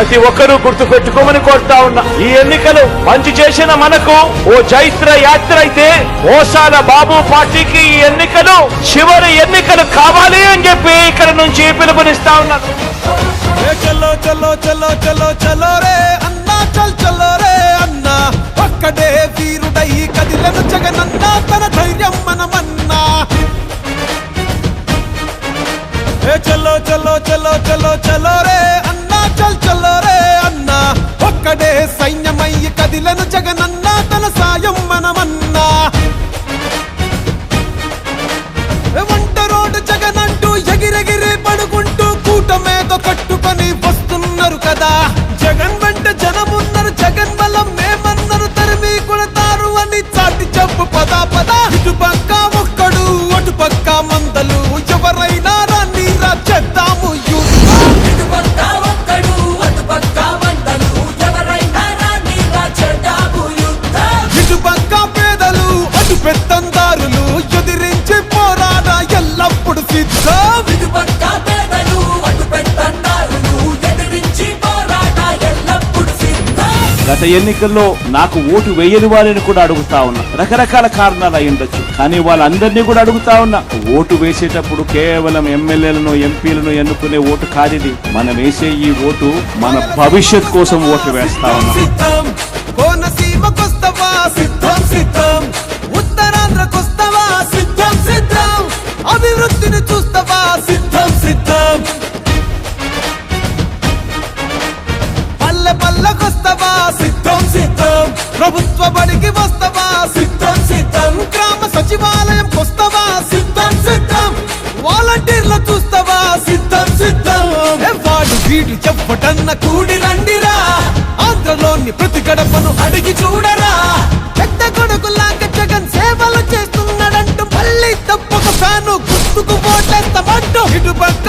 ప్రతి ఒక్కరూ గుర్తు పెట్టుకోమని కోరుతా ఉన్నా. ఈ ఎన్నికలు మంచి చేసిన మనకు ఓ చైత్ర యాత్ర అయితే, మోసాల బాబు పార్టీకి ఈ ఎన్నికలు చివరి ఎన్నికలు కావాలి అని చెప్పి ఇక్కడ నుంచి పిలుపునిస్తా ఉన్నాను. చలో చలో చలో చలో చలో రే అన్నా, చల్ చలో రే అన్నా, ఒక్కడే వీరుడై కదిలను జగనన్నా, తన ధైర్యం మనమన్నా. చలో చలో చలో చలో చలో రే అన్నా, చల్ చలో రే అన్నా, ఒక్కడే సైన్యమయ్యి కదిలను జగనన్నా, తన సాయం మనమన్నా. వంట రోడ్డు జగనంటూ ఎగిరెగిరి పడుకుంటూ కూటమేదో కట్టుకొని వస్తున్నారు కదా. జగన్ వెంట జనమున్నారు, జగన్ బలం మేమన్నారు, తరిమి కొడతారు అని చాటి చెప్పు పద పద. ఇటు పక్క ఒక్కడు అటు పక్క మందలు, ఎవరైనా రాని రా చేద్దాము యుద్ధం. ఇటు పక్క ఒక్కడు అటు పక్క మందలు, ఎవరైనా రాని రా చేద్దాము యుద్ధం. ఇటు పక్క పేదలు అటు పెత్తందారులు, ఎదిరించి పోరాడ ఎల్లప్పుడు సిద్ధం. ఇటు పక్క పేదలు అటు పెత్తందారులు, ఎదిరించి పోరాట ఎల్లప్పుడు సిద్ధం. గత ఎన్నికల్లో నాకు ఓటు వేయని వారిని కూడా అడుగుతా ఉన్నా. రకరకాల కారణాలు అయి ఉండొచ్చు, కానీ వాళ్ళందరినీ కూడా అడుగుతా ఉన్నా. ఓటు వేసేటప్పుడు కేవలం ఎమ్మెల్యేలను ఎంపీలను ఎన్నుకునే ఓటు కాదిది. మనం వేసే ఈ ఓటు మన భవిష్యత్ కోసం ఓటు వేస్తా ఉన్నాం. సిద్ధం కోనసీమకొస్తవా, సిద్ధం సిద్ధం ఉత్తరాంధ్రకొస్తవా, సిద్ధం సిద్ధం అభివృద్ధిని చూస్తవా, సిద్ధం సిద్ధం పల్లె పల్లెకొస్తవా, సిద్ధం సిద్ధం ప్రభుత్వ బడికి వస్తవా, సిద్ధం సిద్ధం గ్రామ సచివాలయం కొస్తవా, సిద్ధం సిద్ధం వాలంటీర్లు చూస్తవా, సిద్ధం సిద్ధం. వాడు వీడు చెప్పటన్న కూడి రండిరా, ఆంధ్రలోని ప్రతి గడపను అడిగి చూడరా. పెద్ద కొడుకులాగా జగన్ సేవలు చేస్తున్నాడంటూ మళ్ళీ తప్పక ఫ్యాను గుర్తుకు ఓటేస్తామంటూ ఇటు పక్క